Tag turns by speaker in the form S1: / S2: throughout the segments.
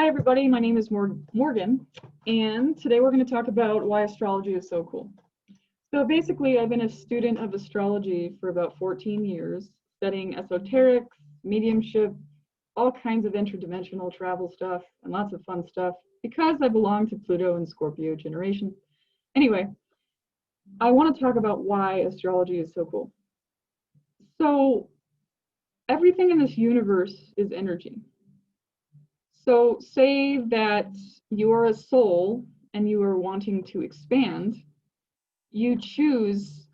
S1: Hi everybody, my name is Morgan, and today we're going to talk about why astrology is so cool. So basically, I've been a student of astrology for about 14 years, studying esoterics, mediumship, all kinds of interdimensional travel stuff, and lots of fun stuff, because I belong to Pluto and Scorpio generation. Anyway, I want to talk about why astrology is so cool. So everything in this universe is energy. So say that you are a soul and you are wanting to expand, you choose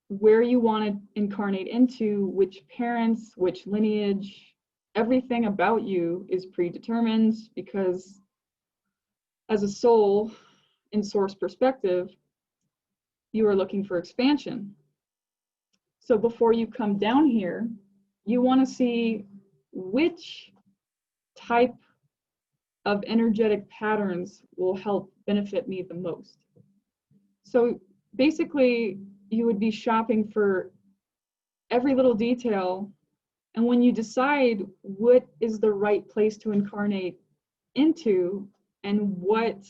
S1: where you want to incarnate into, which parents, which lineage, everything about you is predetermined, because as a soul in source perspective, you are looking for expansion. So before you come down here, you want to see which type of energetic patterns will help benefit me the most. So basically, you would be shopping for every little detail, and when you decide what is the right place to incarnate into and what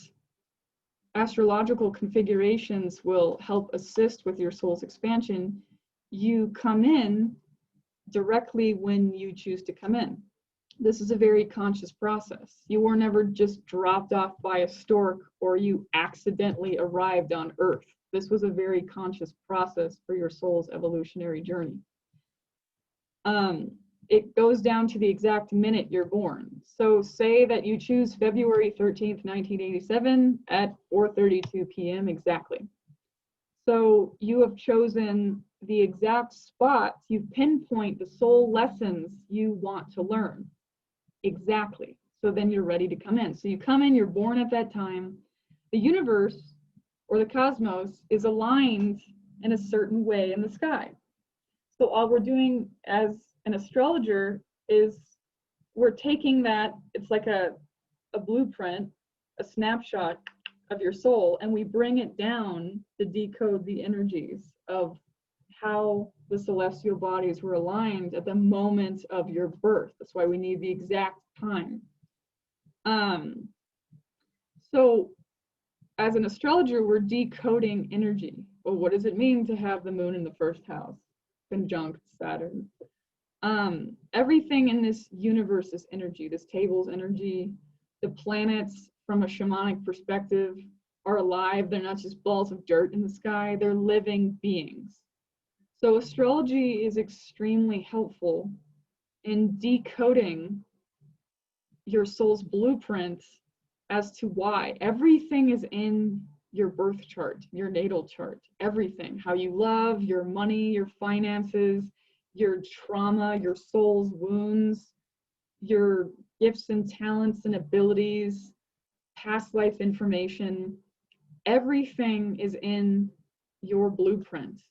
S1: astrological configurations will help assist with your soul's expansion, you come in directly when you choose to come in. This is a very conscious process. You were never just dropped off by a stork or you accidentally arrived on Earth. This was a very conscious process for your soul's evolutionary journey. It goes down to the exact minute you're born. So say that you choose February 13th, 1987 at 4:32 p.m. exactly. So you have chosen the exact spot, you've pinpointed the soul lessons you want to learn. Exactly. So then you're ready to come in. So you come in, you're born at that time. The universe or the cosmos is aligned in a certain way in the sky. So all we're doing as an astrologer is we're taking that, it's like a blueprint, a snapshot of your soul, and we bring it down to decode the energies of how the celestial bodies were aligned at the moment of your birth. That's why we need the exact time. So as an astrologer, we're decoding energy. Well, what does it mean to have the moon in the first house, conjunct Saturn? Everything in this universe is energy. This table's energy. The planets, from a shamanic perspective, are alive. They're not just balls of dirt in the sky. They're living beings. So astrology is extremely helpful in decoding your soul's blueprint as to why. Everything is in your birth chart, your natal chart, everything. How you love, your money, your finances, your trauma, your soul's wounds, your gifts and talents and abilities, past life information. Everything is in your blueprint,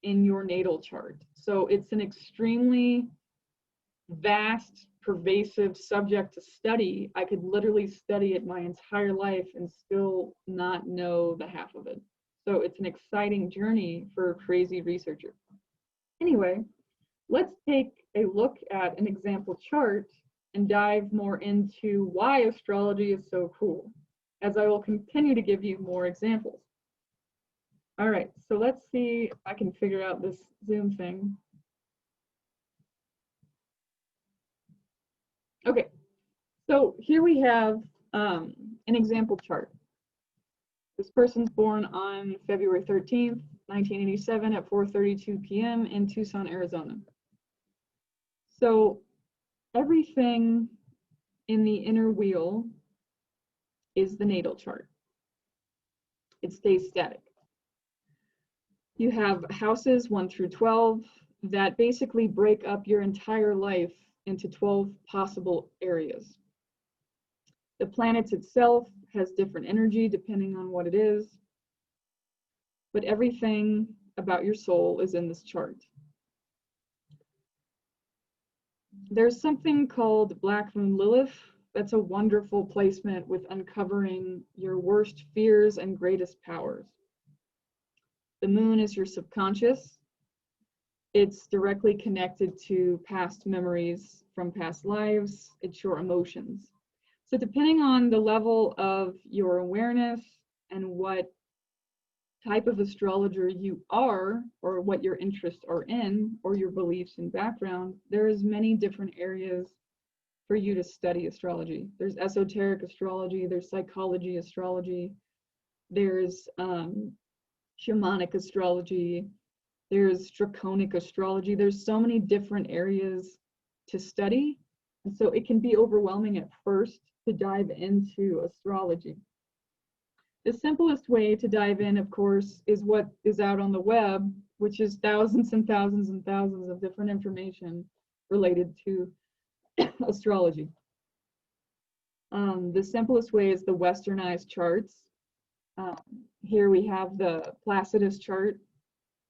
S1: in your natal chart. So it's an extremely vast, pervasive subject to study. I could literally study it my entire life and still not know the half of it. So it's an exciting journey for a crazy researcher. Anyway, let's take a look at an example chart and dive more into why astrology is so cool, as I will continue to give you more examples. All right, so let's see if I can figure out this Zoom thing. Okay, so here we have an example chart. This person's born on February 13th, 1987 at 4:32 p.m. in Tucson, Arizona. So everything in the inner wheel is the natal chart. It stays static. You have houses 1 through 12 that basically break up your entire life into 12 possible areas. The planet itself has different energy depending on what it is, but everything about your soul is in this chart. There's something called Black Moon Lilith. That's a wonderful placement with uncovering your worst fears and greatest powers. The moon is your subconscious. It's directly connected to past memories from past lives. It's your emotions. So depending on the level of your awareness and what type of astrologer you are, or what your interests are in, or your beliefs and background, there is many different areas for you to study astrology. There's esoteric astrology, there's psychology astrology, there's shamanic astrology, there's draconic astrology. There's so many different areas to study. And so it can be overwhelming at first to dive into astrology. The simplest way to dive in, of course, is what is out on the web, which is thousands and thousands and thousands of different information related to astrology. The simplest way is the westernized charts. Here we have the Placidus chart,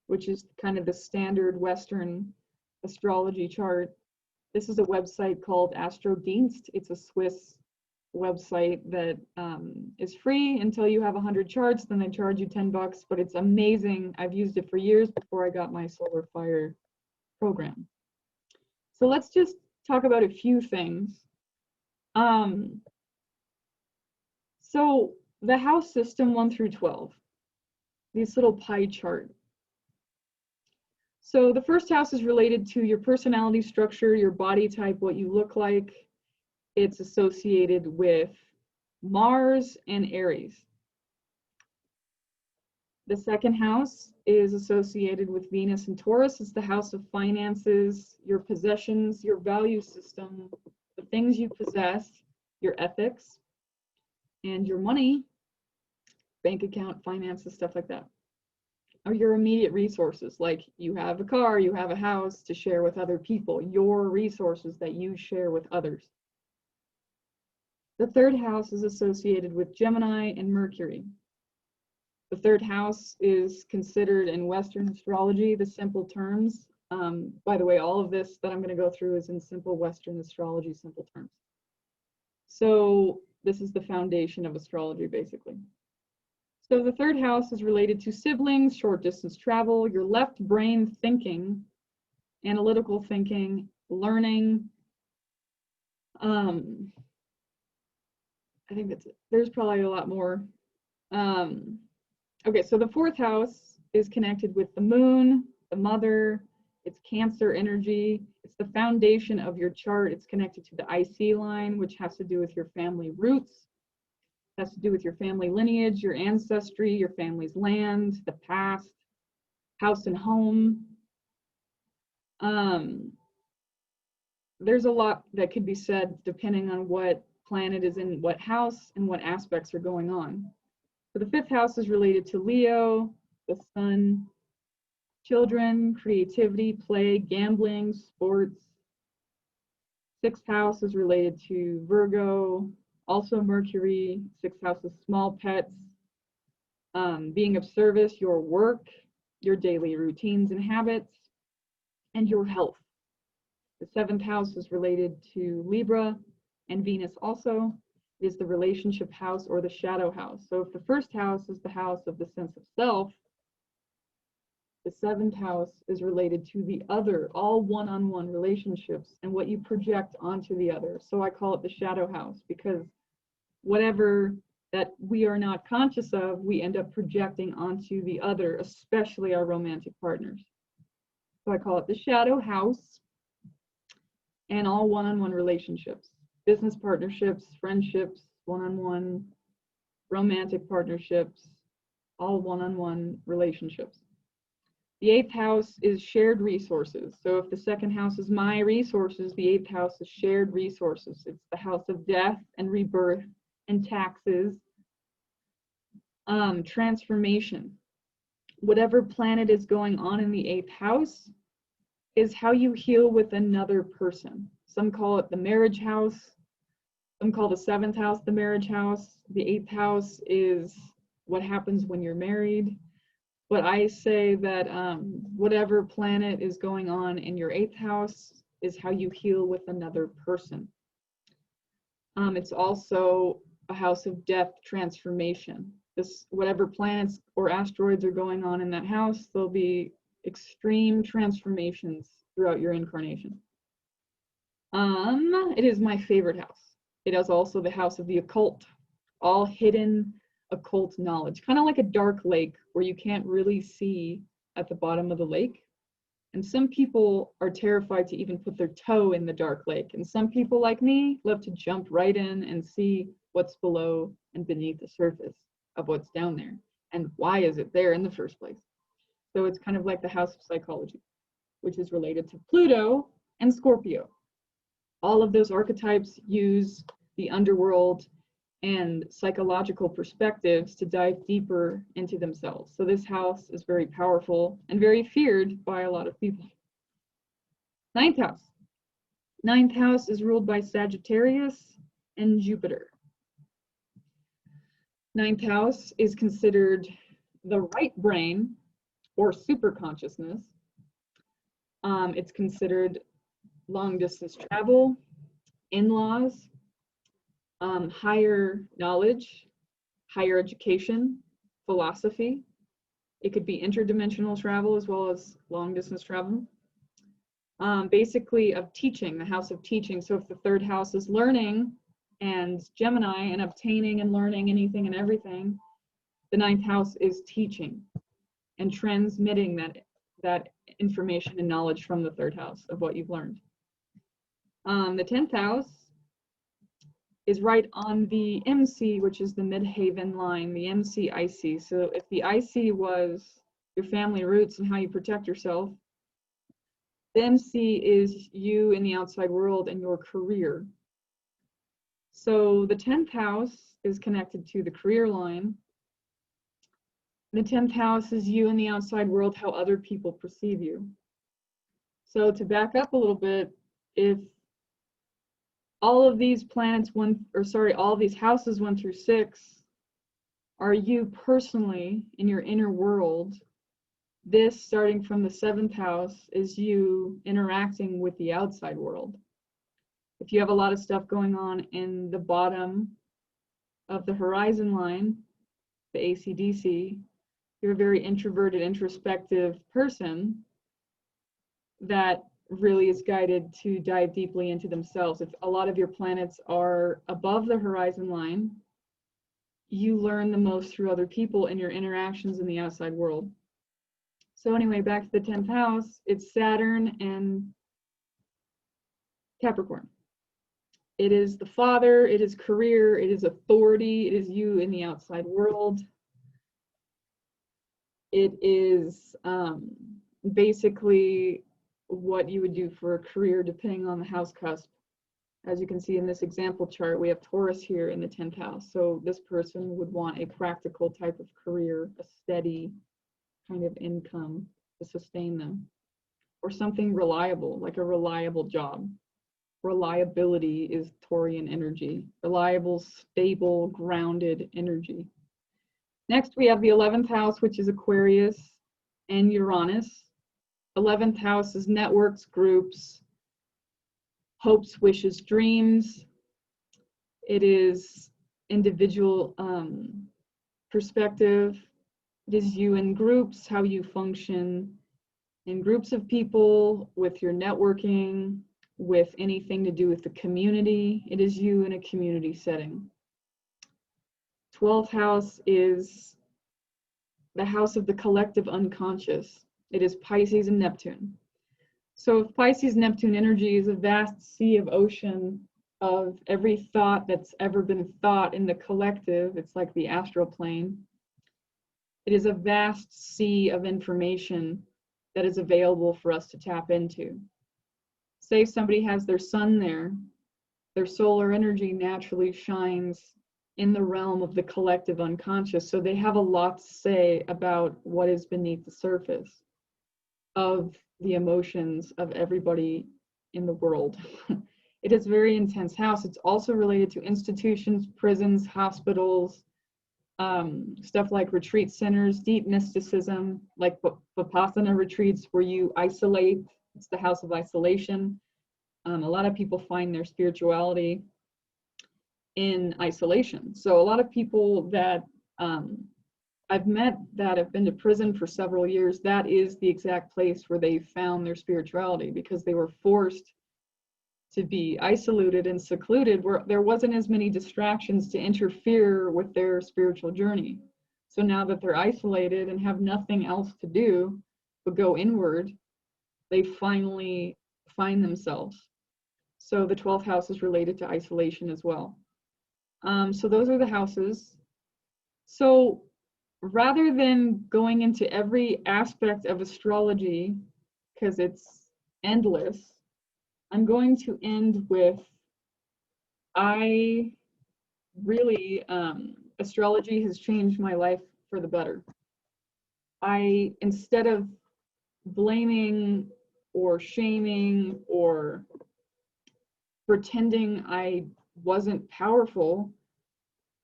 S1: which is kind of the standard Western astrology chart. This is a website called Astrodienst. It's a Swiss website that is free until you have 100 charts, then they charge you $10, but it's amazing. I've used it for years before I got my Solar Fire program. So let's just talk about a few things. So the house system 1 through 12, this little pie chart. So the first house is related to your personality structure, your body type, what you look like. It's associated with Mars and Aries. The second house is associated with Venus and Taurus. It's the house of finances, your possessions, your value system, the things you possess, your ethics, and your money, bank account, finances, stuff like that. Or your immediate resources, like you have a car, you have a house to share with other people, your resources that you share with others. The third house is associated with Gemini and Mercury. The third house is considered in Western astrology, the simple terms. By the way, all of this that I'm going to go through is in simple Western astrology, simple terms. So this is the foundation of astrology, basically. So the third house is related to siblings, short distance travel, your left brain thinking, analytical thinking, learning. I think that's it. There's probably a lot more. Okay, so the fourth house is connected with the moon, the mother, it's Cancer energy. It's the foundation of your chart. It's connected to the IC line, which has to do with your family roots. Has to do with your family lineage, your ancestry, your family's land, the past, house and home. There's a lot that could be said depending on what planet is in what house and what aspects are going on. So the fifth house is related to Leo, the sun, children, creativity, play, gambling, sports. Sixth house is related to Virgo, also Mercury. Sixth house is small pets, being of service, your work, your daily routines and habits, and your health. The seventh house is related to Libra and Venus also. It is the relationship house or the shadow house. So if the first house is the house of the sense of self, the seventh house is related to the other, all one-on-one relationships and what you project onto the other. So I call it the shadow house because whatever that we are not conscious of, we end up projecting onto the other, especially our romantic partners. So I call it the shadow house and all one-on-one relationships, business partnerships, friendships, one-on-one, romantic partnerships, all one-on-one relationships. The eighth house is shared resources. So if the second house is my resources, the eighth house is shared resources. It's the house of death and rebirth and taxes, transformation. Whatever planet is going on in the eighth house is how you heal with another person. Some call it the marriage house. Some call the seventh house the marriage house. The eighth house is what happens when you're married. But I say that whatever planet is going on in your eighth house is how you heal with another person. It's also a house of death transformation. Whatever planets or asteroids are going on in that house, there'll be extreme transformations throughout your incarnation. It is my favorite house. It is also the house of the occult, all hidden occult knowledge, kind of like a dark lake where you can't really see at the bottom of the lake. And some people are terrified to even put their toe in the dark lake. And some people like me love to jump right in and see what's below and beneath the surface of what's down there. And why is it there in the first place? So it's kind of like the house of psychology, which is related to Pluto and Scorpio. All of those archetypes use the underworld and psychological perspectives to dive deeper into themselves. So this house is very powerful and very feared by a lot of people. Ninth house. Ninth house is ruled by Sagittarius and Jupiter. Ninth house is considered the right brain or super consciousness. It's considered long distance travel, in-laws, higher knowledge, higher education, philosophy. It could be interdimensional travel as well as long distance travel. Basically of teaching, the house of teaching. So if the third house is learning and Gemini and obtaining and learning anything and everything, the ninth house is teaching and transmitting that information and knowledge from the third house of what you've learned. The 10th house is right on the MC, which is the midhaven line, the MC IC. So if the IC was your family roots and how you protect yourself, the MC is you in the outside world and your career. So the 10th house is connected to the career line. The 10th house is you in the outside world, how other people perceive you. So to back up a little bit, if all of these planets all of these houses 1 through 6 are you personally in your inner world, this starting from the 7th house is you interacting with the outside world. If you have a lot of stuff going on in the bottom of the horizon line, the AC/DC, you're a very introverted, introspective person that really is guided to dive deeply into themselves. If a lot of your planets are above the horizon line, you learn the most through other people and your interactions in the outside world. So anyway, back to the 10th house, it's Saturn and Capricorn. It is the father, it is career, it is authority, it is you in the outside world. It is basically what you would do for a career depending on the house cusp. As you can see in this example chart, we have Taurus here in the 10th house. So this person would want a practical type of career, a steady kind of income to sustain them, or something reliable, like a reliable job. Reliability is Taurian energy, reliable, stable, grounded energy. Next, we have the 11th house, which is Aquarius and Uranus. 11th house is networks, groups, hopes, wishes, dreams. It is individual perspective. It is you in groups, how you function in groups of people, with your networking, with anything to do with the community. It is you in a community setting. 12th house is the house of the collective unconscious. It is Pisces and Neptune. So if Pisces Neptune energy is a vast sea of ocean of every thought that's ever been thought in the collective, it's like the astral plane. It is a vast sea of information that is available for us to tap into. Say somebody has their sun there, their solar energy naturally shines in the realm of the collective unconscious. So they have a lot to say about what is beneath the surface of the emotions of everybody in the world. It is a very intense house. It's also related to institutions, prisons, hospitals, stuff like retreat centers, deep mysticism, like Vipassana retreats where you isolate. It's the house of isolation. A lot of people find their spirituality in isolation. So a lot of people that I've met that have been to prison for several years, that is the exact place where they found their spirituality, because they were forced to be isolated and secluded, where there wasn't as many distractions to interfere with their spiritual journey. So now that they're isolated and have nothing else to do but go inward, they finally find themselves. So the 12th house is related to isolation as well. So those are the houses. So rather than going into every aspect of astrology, because it's endless, I'm going to end with, I really, astrology has changed my life for the better. Instead of blaming or shaming or pretending I wasn't powerful,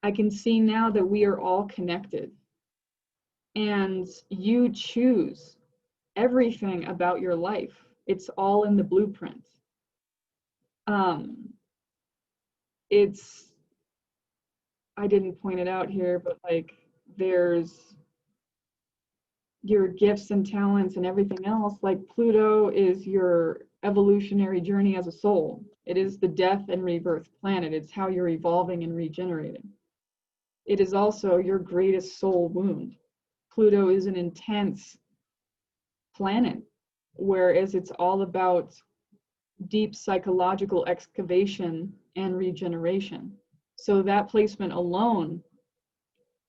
S1: I can see now that we are all connected. And you choose everything about your life. It's all in the blueprint. It's, I didn't point it out here, but like there's your gifts and talents and everything else. Like Pluto is your evolutionary journey as a soul. It is the death and rebirth planet. It's how you're evolving and regenerating. It is also your greatest soul wound. Pluto is an intense planet, whereas it's all about deep psychological excavation and regeneration. So that placement alone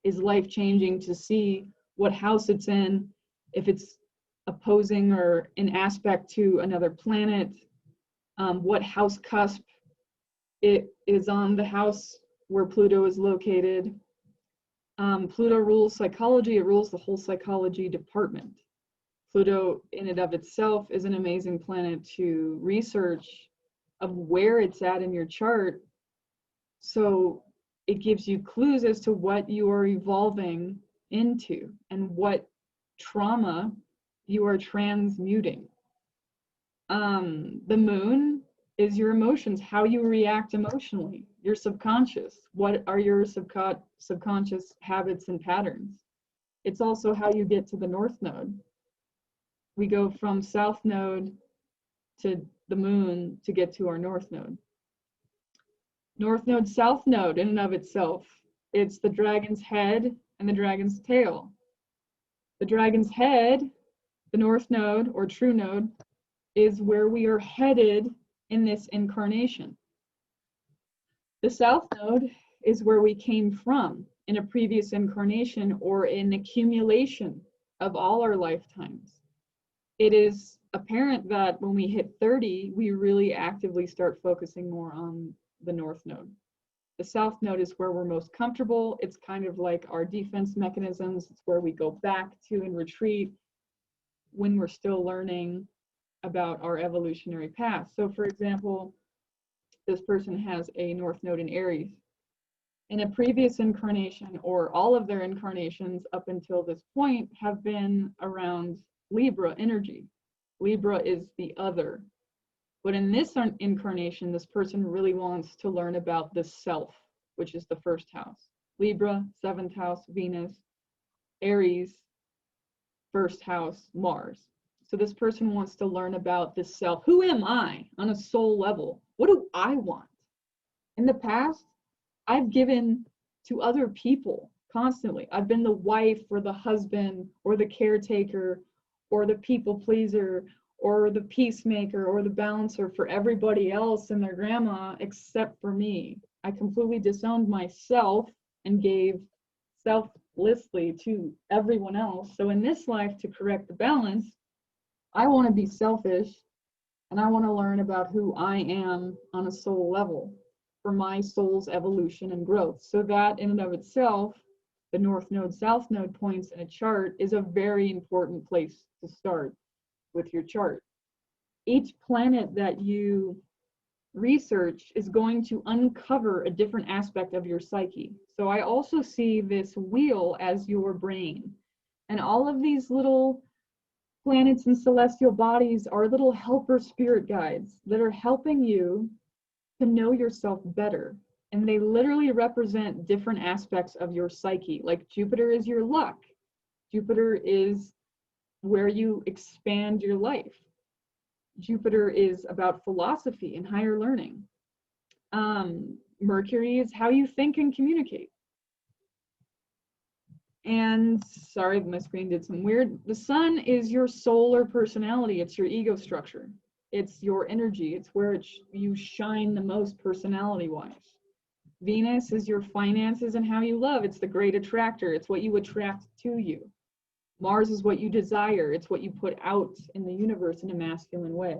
S1: is life-changing to see what house it's in, if it's opposing or in aspect to another planet, what house cusp it is on the house where Pluto is located. Pluto rules psychology, it rules the whole psychology department. Pluto in and of itself is an amazing planet to research of where it's at in your chart. So it gives you clues as to what you are evolving into and what trauma you are transmuting. The moon is your emotions, how you react emotionally, your subconscious. What are your subconscious habits and patterns? It's also how you get to the North Node. We go from South Node to the moon to get to our North Node. North Node, South Node in and of itself. It's the dragon's head and the dragon's tail. The dragon's head, the North Node or True Node, is where we are headed in this incarnation. The South Node is where we came from in a previous incarnation or an accumulation of all our lifetimes. It is apparent that when we hit 30, we really actively start focusing more on the North Node. The South Node is where we're most comfortable. It's kind of like our defense mechanisms. It's where we go back to and retreat when we're still learning about our evolutionary path. So for example, this person has a North Node in Aries. In a previous incarnation, or all of their incarnations up until this point, have been around Libra energy. Libra is the other. But in this incarnation, this person really wants to learn about the self, which is the first house. Libra, 7th house, Venus. Aries, 1st house, Mars. So this person wants to learn about the self. Who am I on a soul level? What do I want? In the past, I've given to other people constantly. I've been the wife or the husband or the caretaker or the people pleaser or the peacemaker or the balancer for everybody else and their grandma except for me. I completely disowned myself and gave selflessly to everyone else. So in this life, to correct the balance, I want to be selfish and I want to learn about who I am on a soul level for my soul's evolution and growth. So that in and of itself, the North Node, South Node points in a chart is a very important place to start with your chart. Each planet that you research is going to uncover a different aspect of your psyche. So I also see this wheel as your brain. And all of these little planets and celestial bodies are little helper spirit guides that are helping you to know yourself better. And they literally represent different aspects of your psyche. Like Jupiter is your luck. Jupiter is where you expand your life. Jupiter is about philosophy and higher learning. Mercury is how you think and communicate. And sorry, my screen did some weird. The sun is your solar personality. It's your ego structure. It's your energy. It's where you shine the most personality-wise. Venus is your finances and how you love. It's the great attractor. It's what you attract to you. Mars is what you desire. It's what you put out in the universe in a masculine way.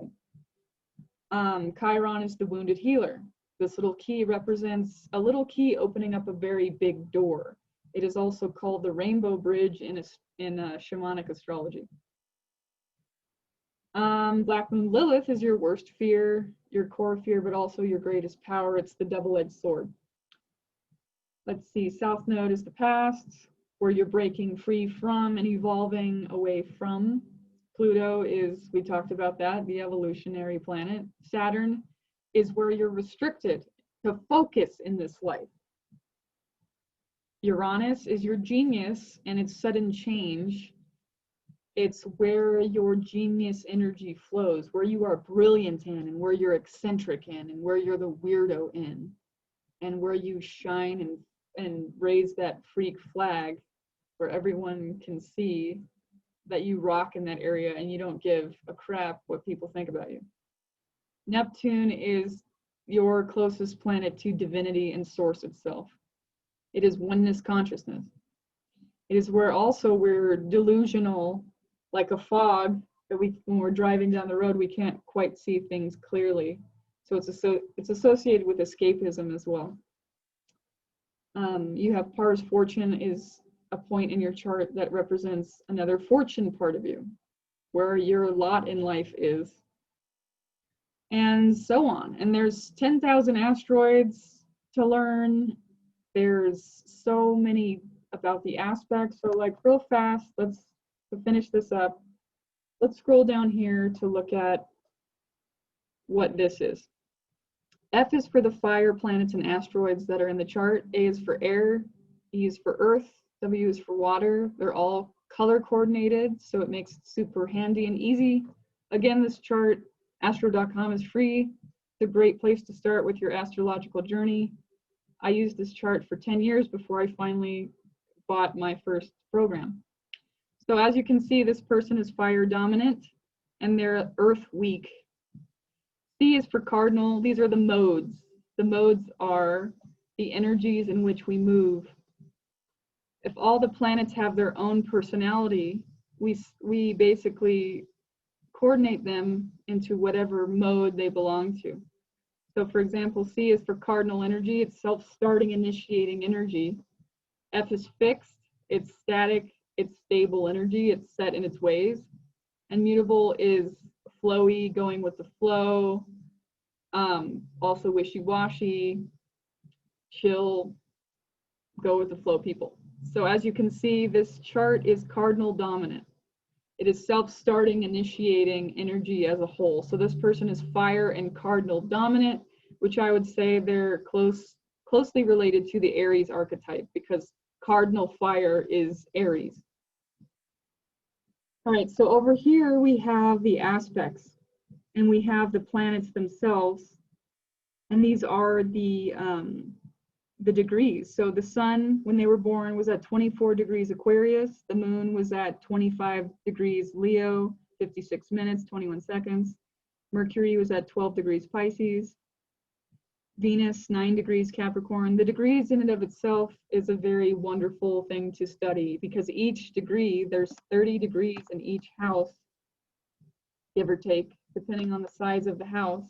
S1: Chiron is the wounded healer. This little key represents a little key opening up a very big door. It is also called the rainbow bridge in shamanic astrology. Black moon Lilith is your worst fear, your core fear, but also your greatest power. It's the double-edged sword. Let's see, South Node is the past, where you're breaking free from and evolving away from. Pluto is, we talked about that, the evolutionary planet. Saturn is where you're restricted to focus in this life. Uranus is your genius and its sudden change. It's where your genius energy flows, where you are brilliant in, and where you're eccentric in, and where you're the weirdo in, and where you shine and raise that freak flag where everyone can see that you rock in that area and you don't give a crap what people think about you. Neptune is your closest planet to divinity and source itself. It is oneness consciousness. It is where also we're delusional, like a fog, that when we're driving down the road, we can't quite see things clearly. So it's associated with escapism as well. You have Pars Fortune is a point in your chart that represents another fortune part of you, where your lot in life is, and so on. And there's 10,000 asteroids to learn. There's so many about the aspects. So like real fast, to finish this up, let's scroll down here to look at what this is. F is for the fire planets and asteroids that are in the chart. A is for air, E is for earth, W is for water. They're all color coordinated, so it makes it super handy and easy. Again, this chart, astro.com, is free. It's a great place to start with your astrological journey. I used this chart for 10 years before I finally bought my first program. So as you can see, this person is fire dominant and they're earth weak. C is for cardinal. These are the modes. The modes are the energies in which we move. If all the planets have their own personality, we basically coordinate them into whatever mode they belong to. So for example, C is for cardinal energy. It's self-starting, initiating energy. F is fixed. It's static. It's stable energy. It's set in its ways. And mutable is flowy, going with the flow. Also wishy-washy, chill, go with the flow people. So as you can see, this chart is cardinal dominant. It is self-starting, initiating energy as a whole. So this person is fire and cardinal dominant, which I would say they're closely related to the Aries archetype, because cardinal fire is Aries. All right, so over here we have the aspects and we have the planets themselves, and these are the degrees. So the sun, when they were born, was at 24 degrees Aquarius. The moon was at 25 degrees Leo, 56 minutes, 21 seconds. Mercury was at 12 degrees Pisces. Venus, 9 degrees Capricorn. The degrees in and of itself is a very wonderful thing to study, because each degree, there's 30 degrees in each house, give or take, depending on the size of the house.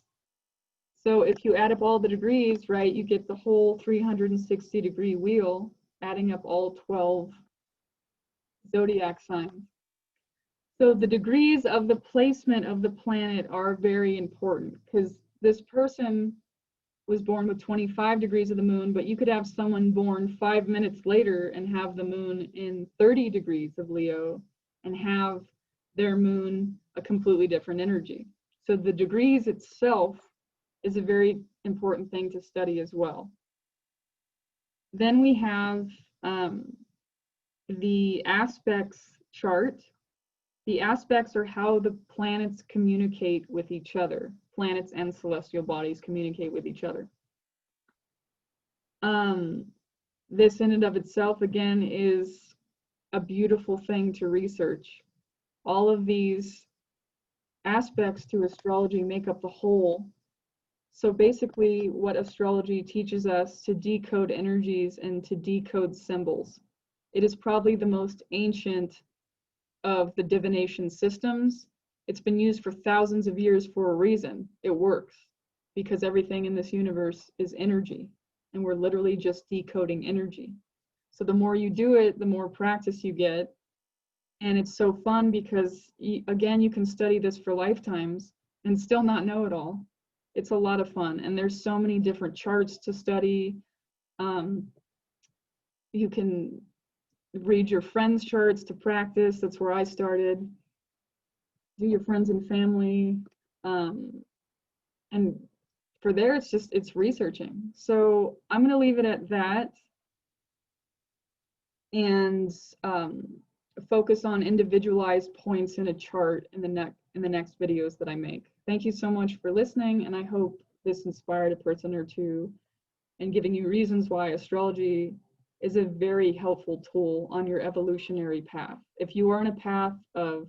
S1: So if you add up all the degrees, right, you get the whole 360-degree wheel, adding up all 12 zodiac signs. So the degrees of the placement of the planet are very important, because this person was born with 25 degrees of the moon, but you could have someone born 5 minutes later and have the moon in 30 degrees of Leo and have their moon a completely different energy. So the degrees itself is a very important thing to study as well. Then we have the aspects chart. The aspects are how the planets communicate with each other. Planets and celestial bodies communicate with each other. This in and of itself, again, is a beautiful thing to research. All of these aspects to astrology make up the whole. So basically, what astrology teaches us to decode energies and to decode symbols. It is probably the most ancient of the divination systems. It's been used for thousands of years for a reason. It works because everything in this universe is energy, and we're literally just decoding energy. So the more you do it, the more practice you get. And it's so fun because, again, you can study this for lifetimes and still not know it all. It's a lot of fun. And there's so many different charts to study. You can read your friends' charts to practice. That's where I started. Do your friends and family. And for there, it's researching. So I'm going to leave it at that and focus on individualized points in a chart in the next videos that I make. Thank you so much for listening, and I hope this inspired a person or two and giving you reasons why astrology is a very helpful tool on your evolutionary path. If you are on a path of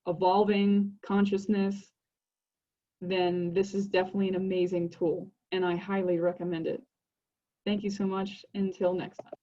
S1: evolving consciousness, then this is definitely an amazing tool, and I highly recommend it. Thank you so much. Until next time.